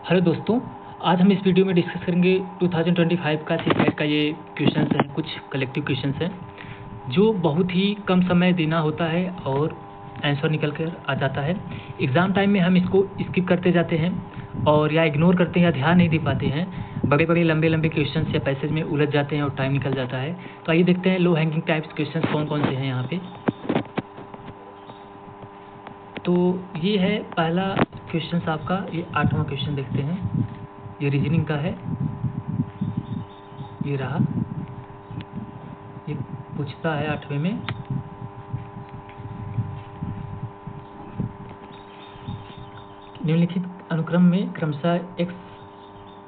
Hello दोस्तों, आज हम इस वीडियो में डिस्कस करेंगे 2025 का सीटेट का ये क्वेश्चंस हैं, कुछ कलेक्टिव क्वेश्चंस हैं जो बहुत ही कम समय देना होता है और आंसर निकल कर आ जाता है। एग्ज़ाम टाइम में हम इसको स्किप करते जाते हैं और या इग्नोर करते हैं या ध्यान नहीं दे पाते हैं। बड़े बड़े लंबे लंबे क्वेश्चंस या पैसेज में उलझ जाते हैं और टाइम निकल जाता है। तो आइए देखते हैं लो हैंगिंग टाइप्स क्वेश्चंस कौन कौन से हैं यहाँ पे। तो ये है पहला क्वेश्चन आपका, ये 8वां क्वेश्चन देखते हैं। ये रीजनिंग का है, ये रहा। ये पूछता है 8वें में, निम्नलिखित अनुक्रम में क्रमशः x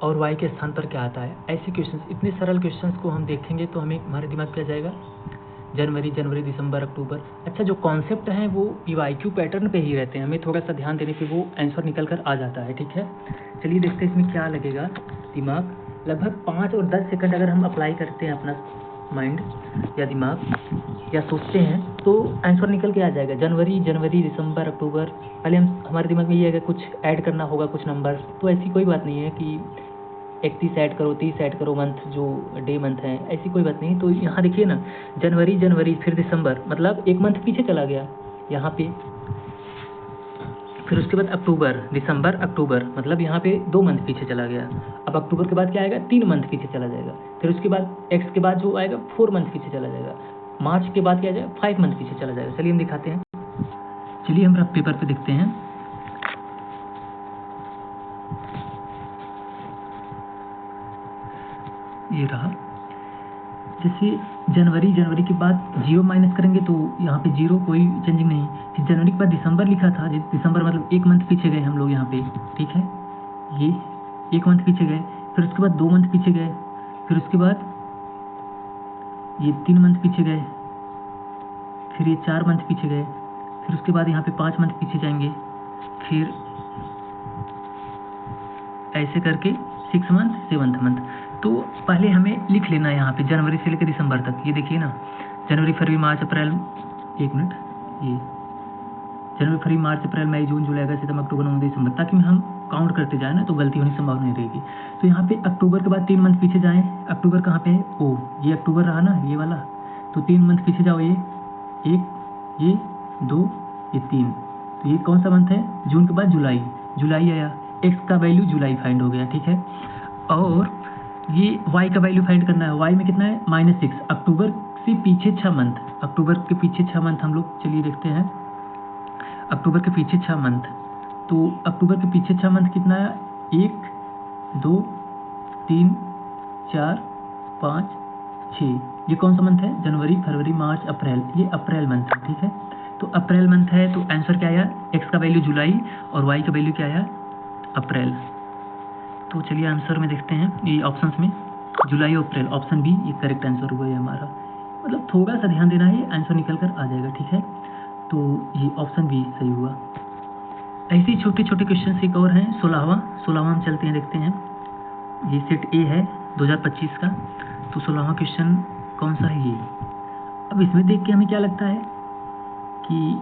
और y के स्थान पर क्या आता है। ऐसे क्वेश्चंस, इतने सरल क्वेश्चंस को हम देखेंगे तो हमें हमारे दिमाग में आ जाएगा जनवरी, दिसंबर, अक्टूबर। अच्छा, जो कॉन्सेप्ट हैं वो PYQ पैटर्न पे ही रहते हैं, हमें थोड़ा सा ध्यान देने पे वो आंसर निकल कर आ जाता है। ठीक है, चलिए देखते हैं इसमें क्या लगेगा दिमाग। लगभग 5 और 10 सेकंड अगर हम अप्लाई करते हैं अपना माइंड या दिमाग या सोचते हैं तो आंसर निकल के आ जाएगा। जनवरी, दिसंबर, अक्टूबर। पहले हमारे दिमाग में ये है कि कुछ ऐड करना होगा, कुछ नंबर। तो ऐसी कोई बात नहीं है कि 31 ऐड करो, 30 ऐड करो, मंथ जो डे मंथ है, ऐसी कोई बात नहीं। तो यहाँ देखिए ना, जनवरी फिर दिसंबर, मतलब एक मंथ पीछे चला गया यहाँ पे। फिर उसके बाद अक्टूबर, दिसंबर, अक्टूबर, मतलब यहाँ पे 2 मंथ पीछे चला गया। अब अक्टूबर के बाद क्या आएगा, 3 मंथ पीछे चला जाएगा। फिर उसके बाद एक्स के बाद जो आएगा 4 मंथ पीछे चला जाएगा। मार्च के बाद क्या जाएगा, 5 मंथ पीछे चला जाएगा। चलिए हम दिखाते हैं, चलिए हम रफ पेपर पे देखते हैं। ये रहा, जैसे जनवरी के बाद 0 माइनस करेंगे तो यहाँ पे 0, कोई चेंजिंग नहीं। फिर जनवरी के बाद दिसंबर लिखा था, दिसंबर मतलब 1 मंथ पीछे गए हम लोग यहाँ पे। ठीक है, ये 1 मंथ पीछे गए। फिर उसके बाद 2 मंथ पीछे गए। फिर उसके बाद ये 3 मंथ पीछे गए। फिर ये 4 मंथ पीछे गए। फिर उसके बाद यहाँ पे 5 मंथ पीछे जाएंगे। फिर ऐसे करके 6 मंथ, 7th मंथ। तो पहले हमें लिख लेना है यहाँ पे जनवरी से लेकर दिसंबर तक। ये देखिए ना, जनवरी, फरवरी, मार्च, अप्रैल, एक मिनट, ये जनवरी, फरवरी, मार्च, अप्रैल, मई, जून, जुलाई, अगस्त, सितंबर, अक्टूबर, नवंबर, दिसंबर, ताकि हम काउंट करते जाए ना तो गलती होने की संभावना नहीं रहेगी। तो यहाँ पे अक्टूबर के बाद 3 मंथ पीछे जाएँ। अक्टूबर कहाँ पे है, ओ ये अक्टूबर रहा ना, ये वाला। तो 3 मंथ पीछे जाओ, ये 1, ये 2, ये 3। तो ये कौन सा मंथ है, जून के बाद जुलाई आया। एक्स का वैल्यू जुलाई फाइंड हो गया। ठीक है, और ये वाई का वैल्यू फाइंड करना है। वाई में कितना है, -6। अक्टूबर से पीछे 6 मंथ, अक्टूबर के पीछे 6 मंथ हम लोग चलिए देखते हैं। अक्टूबर के पीछे 6 मंथ, तो अक्टूबर के पीछे 6 मंथ कितना है, 1, 2, 3, 4, 5, 6। ये कौन सा मंथ है, जनवरी, फरवरी, मार्च, अप्रैल, ये अप्रैल मंथ है। ठीक है, तो अप्रैल मंथ है, तो आंसर क्या आया, एक्स का वैल्यू जुलाई और वाई का वैल्यू क्या आया, अप्रैल। तो चलिए आंसर में देखते हैं, ये ऑप्शंस में जुलाई और अप्रैल, ऑप्शन बी ये करेक्ट आंसर हुआ है हमारा। मतलब थोड़ा सा ध्यान देना है, आंसर निकल कर आ जाएगा। ठीक है, तो ये ऑप्शन बी सही हुआ। ऐसे ही छोटे छोटे क्वेश्चन एक और हैं। 16वां हम चलते हैं, देखते हैं। ये सेट ए है 2025 का। तो 16वां क्वेश्चन कौन सा है, ये अब इसमें देख के हमें क्या लगता है कि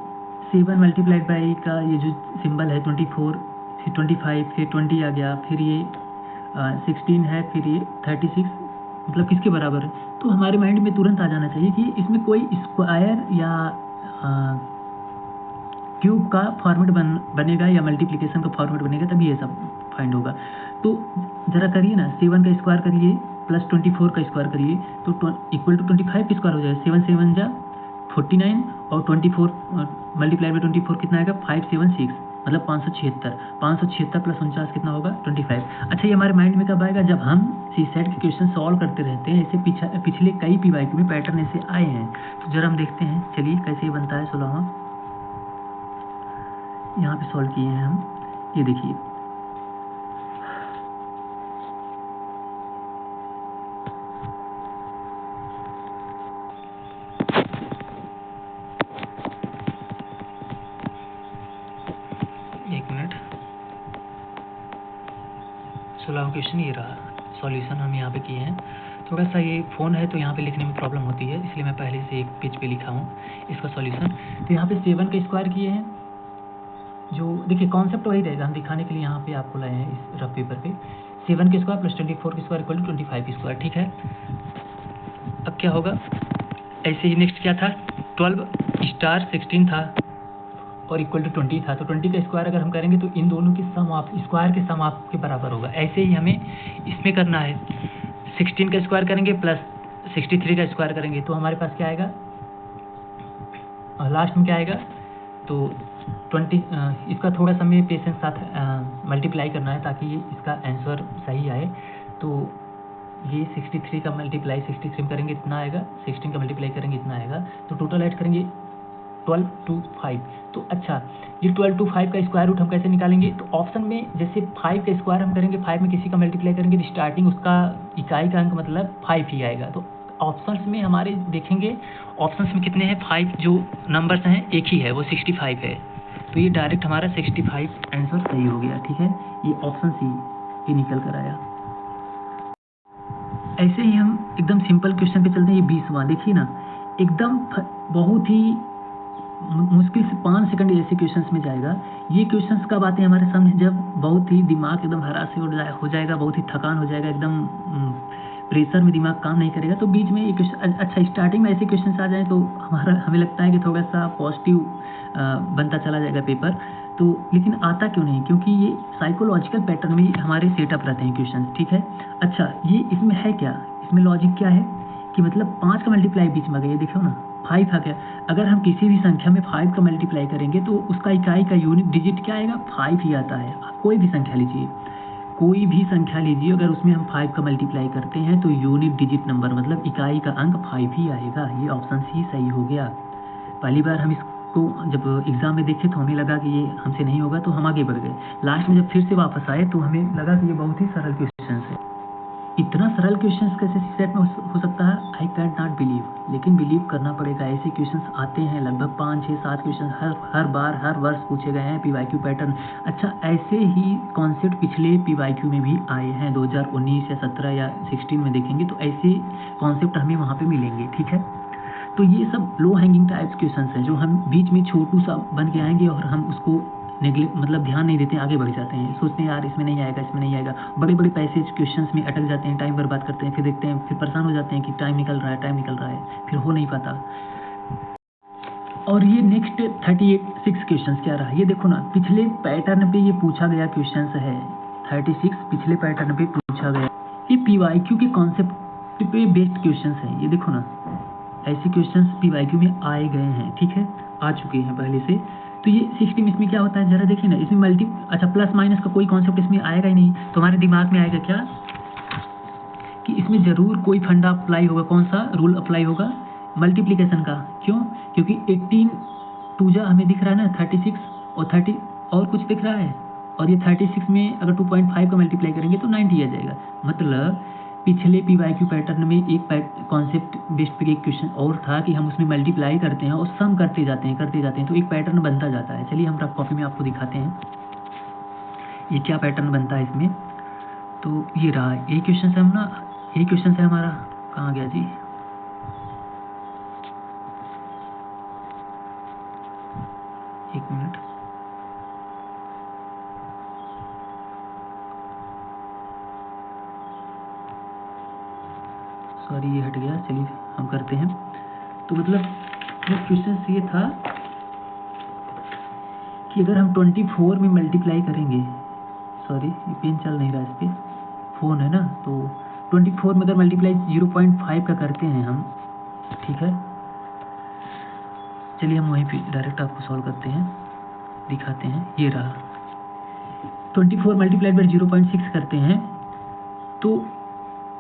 7 मल्टीप्लाइड बाई का ये जो सिंबल है 24, फिर 25, फिर 20 आ गया, फिर ये 16 है, फिर ये 36, मतलब किसके बराबर है। तो हमारे माइंड में तुरंत आ जाना चाहिए कि इसमें कोई स्क्वायर या क्यूब का फॉर्मेट बनेगा या मल्टीप्लिकेशन का फॉर्मेट बनेगा, तभी ये सब फाइंड होगा। तो ज़रा करिए ना, 7 का स्क्वायर करिए प्लस 24 का स्क्वायर करिए तो इक्वल टू 25 का स्क्वायर हो जाएगा। 7 7 जा 49 और 24 मल्टीप्लाई बाई 24 कितना आएगा, 576, मतलब 576। 576 प्लस 49 कितना होगा, 25। अच्छा, ये हमारे माइंड में कब आएगा, जब हम सीसेट के क्वेश्चन सॉल्व करते रहते हैं। ऐसे पिछले कई PYQ में पैटर्न ऐसे आए हैं। तो जरा हम देखते हैं, चलिए कैसे बनता है। 16वां यहाँ पे सॉल्व किए हैं हम, ये देखिए। एक मिनट, 16वां क्वेश्चन ये रहा। सॉल्यूशन हम यहाँ पे किए हैं। थोड़ा सा ये फ़ोन है तो यहाँ पे लिखने में प्रॉब्लम होती है, इसलिए मैं पहले से एक पेज पे लिखा हूँ इसका सॉल्यूशन। तो यहाँ पे 7 का स्क्वायर किए हैं, जो देखिए कॉन्सेप्ट वही रहेगा, हम दिखाने के लिए यहाँ पे आपको लाए हैं इस रफ पेपर पे। 7 के स्क्वायर प्लस 24 के स्क्वायर इक्वल टू 25 के स्क्वायर, ठीक है। अब क्या होगा, ऐसे ही नेक्स्ट क्या था, 12 स्टार 16 था और इक्वल टू 20 था, तो 20 का स्क्वायर अगर हम करेंगे तो इन दोनों की सम ऑफ स्क्वायर के सम ऑफ के बराबर होगा। ऐसे ही हमें इसमें करना है, 16 का स्क्वायर करेंगे प्लस 63 का स्क्वायर करेंगे तो हमारे पास क्या आएगा, और लास्ट में क्या आएगा, तो 20 इसका थोड़ा सा हमें पेशेंस साथ मल्टीप्लाई करना है ताकि ये इसका आंसर सही आए। तो ये 63 का मल्टीप्लाई 63 में करेंगे इतना आएगा, 16 का मल्टीप्लाई करेंगे इतना आएगा, तो टोटल ऐड करेंगे 12 to 5। तो अच्छा, ये 12 to 5 का स्क्वायर रूट हम कैसे निकालेंगे, तो ऑप्शन में जैसे 5 का स्क्वायर हम करेंगे, 5 में किसी का मल्टीप्लाई करेंगे तो स्टार्टिंग उसका इकाई का अंक मतलब 5 ही आएगा। तो ऑप्शंस में हमारे देखेंगे, ऑप्शंस में कितने हैं, 5 जो नंबर्स हैं एक ही है, वो 65 है, तो ये डायरेक्ट हमारा 65 आंसर सही हो गया, ठीक है। ये ऑप्शन सी ये निकल कर आया। ऐसे ही हम एकदम सिंपल क्वेश्चन पे चलते हैं। ये 20वां देखिए ना, एकदम बहुत ही मुश्किल से 5 सेकंड ऐसे क्वेश्चंस में जाएगा। ये क्वेश्चंस कब आते हैं हमारे सामने, जब बहुत ही दिमाग एकदम हरास हो जाएगा, बहुत ही थकान हो जाएगा, एकदम प्रेशर में दिमाग काम नहीं करेगा, तो बीच में ये क्वेश्चन, अच्छा स्टार्टिंग में ऐसे क्वेश्चंस आ जाए तो हमें लगता है कि थोड़ा सा पॉजिटिव बनता चला जाएगा पेपर, तो लेकिन आता क्यों नहीं, क्योंकि ये साइकोलॉजिकल पैटर्न में हमारे सेटअप रहते हैं क्वेश्चन, ठीक है। अच्छा, ये इसमें है क्या, इसमें लॉजिक क्या है कि मतलब 5 का मल्टीप्लाई बीच में आ गया, ये देखो ना 5 आ गया। अगर हम किसी भी संख्या में 5 का मल्टीप्लाई करेंगे तो उसका इकाई का यूनिट डिजिट क्या आएगा, 5 ही आता है। कोई भी संख्या लीजिए, कोई भी संख्या लीजिए, अगर उसमें हम 5 का मल्टीप्लाई करते हैं तो यूनिट डिजिट नंबर मतलब इकाई का अंक 5 ही आएगा। ये ऑप्शन सी सही हो गया। पहली बार हम इसको जब एग्जाम में देखे तो हमें लगा कि ये हमसे नहीं होगा, तो हम आगे बढ़ गए। लास्ट में जब फिर से वापस आए तो हमें लगा कि ये बहुत ही सरल क्वेश्चन है। इतना सरल क्वेश्चन कैसे सेट में हो सकता है, आई कैन नॉट बिलीव। लेकिन बिलीव करना पड़ेगा, ऐसे क्वेश्चन आते हैं लगभग 5, 6, 7 क्वेश्चन हर बार हर वर्ष पूछे गए हैं PYQ पैटर्न। अच्छा, ऐसे ही कॉन्सेप्ट पिछले PYQ में भी आए हैं, 2019 या 17 या 16 में देखेंगे तो ऐसे कॉन्सेप्ट हमें वहाँ पे मिलेंगे, ठीक है। तो ये सब लो हैंगिंग टाइप्स क्वेश्चन हैं जो हम बीच में छोटू सा बन के आएंगे और हम उसको नेगलेक्ट मतलब ध्यान नहीं देते, आगे बढ़ जाते हैं, सोचते हैं यार इसमें नहीं आएगा, इसमें नहीं आएगा, बड़े बड़े पैसेज क्वेश्चंस में अटक जाते हैं, टाइम बर्बाद करते हैं, फिर देखते हैं, फिर परेशान हो जाते हैं कि टाइम निकल रहा है, फिर हो नहीं पाता। और ये नेक्स्ट 36 क्वेश्चंस क्या रहा, ये देखो ना, पिछले पैटर्न पे ये पूछा गया क्वेश्चन है, 36 पिछले पैटर्न पे पूछा गया। ये PYQ के कॉन्सेप्ट पे बेस्ड क्वेश्चन है। ये देखो ना, ऐसे क्वेश्चंस PYQ में आए गए हैं, ठीक है, आ चुके हैं पहले से। तो ये 16 इसमें क्या होता है जरा देखिए ना, इसमें अच्छा प्लस माइनस का कोई कॉन्सेप्ट इसमें आएगा ही नहीं, तो हमारे दिमाग में आएगा क्या कि इसमें जरूर कोई फंडा अप्लाई होगा। कौन सा रूल अप्लाई होगा, मल्टीप्लीकेशन का। क्यों, क्योंकि 18 2 हमें दिख रहा है ना 36 और 30 और कुछ दिख रहा है, और ये 36 में अगर 2.5 का मल्टीप्लाई करेंगे तो 90 आ जाएगा। मतलब पिछले PYQ पैटर्न में एक कॉन्सेप्ट बेस्ड पे एक क्वेश्चन और था कि हम उसमें मल्टीप्लाई करते हैं और सम करते जाते हैं तो एक पैटर्न बनता जाता है। चलिए हम रफ कॉपी में आपको दिखाते हैं ये क्या पैटर्न बनता है इसमें। तो ये रहा, यही क्वेश्चन है हम ना, यही क्वेश्चन है हमारा, कहाँ गया जी, एक मिनट, सॉरी ये हट गया, चलिए हम करते हैं। तो मतलब ये क्वेश्चन ये था कि अगर हम 24 में मल्टीप्लाई करेंगे, सॉरी ये पेन चल नहीं रहा, इस पर फ़ोन है ना, तो 24 में अगर मल्टीप्लाई 0.5 का करते हैं हम, ठीक है, चलिए हम वहीं पे डायरेक्ट आपको सॉल्व करते हैं, दिखाते हैं। ये रहा 24 मल्टीप्लाइड बाई 0.6 करते हैं तो,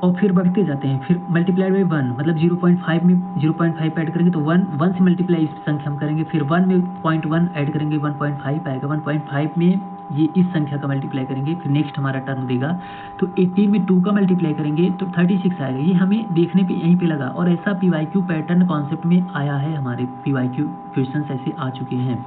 और फिर बढ़ते जाते हैं, फिर मल्टीप्लाइड बाई 1 मतलब 0.5 में 0.5 ऐड करेंगे तो 1 से मल्टीप्लाई इस संख्या हम करेंगे, फिर 1 में 0.1 ऐड करेंगे 1.5 आएगा, 1.5 में ये इस संख्या का मल्टीप्लाई करेंगे, फिर नेक्स्ट हमारा टर्म देगा। तो 18 में 2 का मल्टीप्लाई करेंगे तो 36 आएगा। ये हमें देखने पे यहीं पे लगा, और ऐसा PYQ पैटर्न कॉन्सेप्ट में आया है, हमारे PYQ क्वेश्चन ऐसे आ चुके हैं।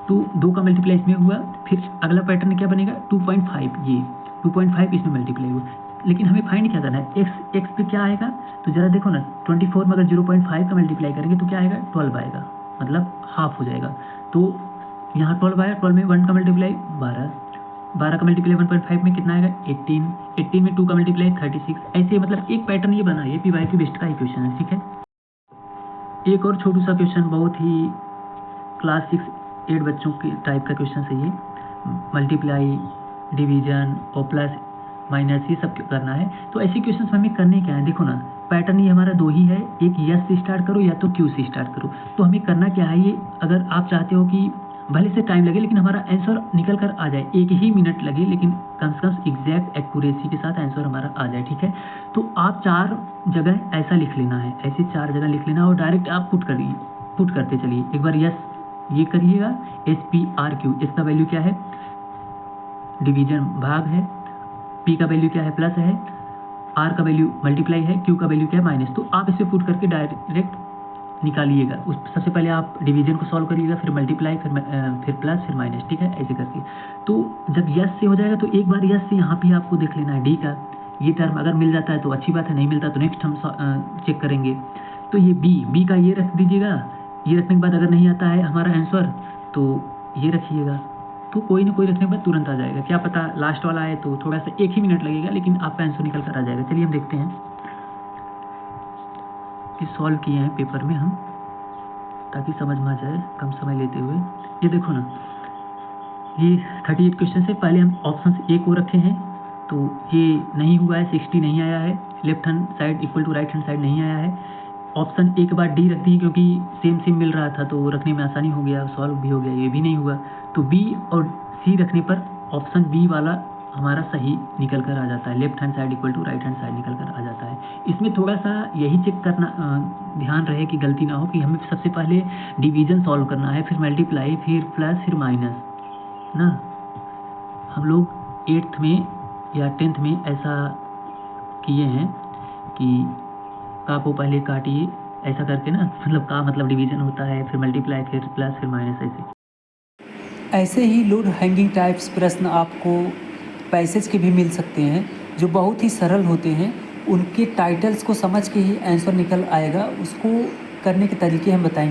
तो 2 का मल्टीप्लाई इसमें हुआ, फिर अगला पैटर्न क्या बनेगा 2.5, ये 2.5 इसमें मल्टीप्लाई हुआ, लेकिन हमें फाइंड क्या करना है, x पे क्या आएगा, तो जरा देखो ना 24 में अगर 0.5 का मल्टीप्लाई करेंगे तो क्या आएगा 12 आएगा, मतलब हाफ हो जाएगा। तो यहाँ 12 आया, 12 में 1 का मल्टीप्लाई 12, 12 का मल्टीप्लाई 1.5 में कितना आएगा 18, 18 में 2 का मल्टीप्लाई 36। ऐसे मतलब एक पैटर्न ये बना है, पी वाई क्यू बेस्ट का इक्वेशन है, ठीक है। एक और छोटू सा क्वेश्चन, बहुत ही क्लास 6-8 बच्चों के टाइप का क्वेश्चन है ये, मल्टीप्लाई, डिवीजन और प्लस माइनस ये सब करना है। तो ऐसे क्वेश्चन हमें करने क्या है, देखो ना पैटर्न ये हमारा दो ही है, एक यस से स्टार्ट करो या तो क्यू से स्टार्ट करो। तो हमें करना क्या है, ये अगर आप चाहते हो कि भले से टाइम लगे लेकिन हमारा आंसर निकल कर आ जाए, 1 ही मिनट लगे लेकिन कम से कम एग्जैक्ट एक्यूरेसी के साथ आंसर हमारा आ जाए, ठीक है। तो आप 4 जगह ऐसा लिख लेना है, ऐसे 4 जगह लिख लेना और डायरेक्ट आप पुट करते चलिए। एक बार यस ये करिएगा, SPRQ, इसका वैल्यू क्या है, डिवीजन भाग है, P का वैल्यू क्या है प्लस है, R का वैल्यू मल्टीप्लाई है, Q का वैल्यू क्या है माइनस। तो आप इसे पुट करके डायरेक्ट निकालिएगा। उस सबसे पहले आप डिवीजन को सॉल्व करिएगा, फिर मल्टीप्लाई, फिर प्लस, फिर माइनस, ठीक है, ऐसे करके। तो जब यस से हो जाएगा तो एक बार यस से यहाँ पे आपको देख लेना है डी का ये टर्म, अगर मिल जाता है तो अच्छी बात है, नहीं मिलता तो नेक्स्ट हम चेक करेंगे। तो ये बी का ये रख दीजिएगा, ये रखने के बाद अगर नहीं आता है हमारा आंसर तो ये रखिएगा। तो कोई ना कोई रखने के बाद तुरंत आ जाएगा, क्या पता लास्ट वाला आए तो थोड़ा सा 1 ही मिनट लगेगा लेकिन आपका आंसर निकल कर आ जाएगा। चलिए हम देखते हैं कि सॉल्व किए हैं पेपर में हम, ताकि समझ में आ जाए कम समय लेते हुए। ये देखो ना, ये 38 क्वेश्चन से पहले हम ऑप्शन ए को रखे हैं, तो ये नहीं हुआ है, 60 नहीं आया है, left hand side equal to right hand side नहीं आया है। ऑप्शन ए के बाद डी रख दी क्योंकि सेम मिल रहा था तो रखने में आसानी हो गया, सॉल्व भी हो गया, ये भी नहीं हुआ। तो बी और सी रखने पर ऑप्शन बी वाला हमारा सही निकल कर आ जाता है, left hand side equal to right hand side निकल कर आ जाता है। इसमें थोड़ा सा यही चेक करना ध्यान रहे कि गलती ना हो कि हमें सबसे पहले डिवीजन सॉल्व करना है, फिर मल्टीप्लाई, फिर प्लस, फिर माइनस ना। हम लोग 8th में या 10th में ऐसा किए हैं कि का को पहले काटिए ऐसा करके ना, मतलब का मतलब डिवीजन होता है, फिर मल्टीप्लाई, फिर प्लस, फिर माइनस, ऐसे ही लोड हैंगिंग टाइप्स प्रश्न आपको पैसेज के भी मिल सकते हैं जो बहुत ही सरल होते हैं। उनके टाइटल्स को समझ के ही आंसर निकल आएगा, उसको करने के तरीके हम बताएंगे।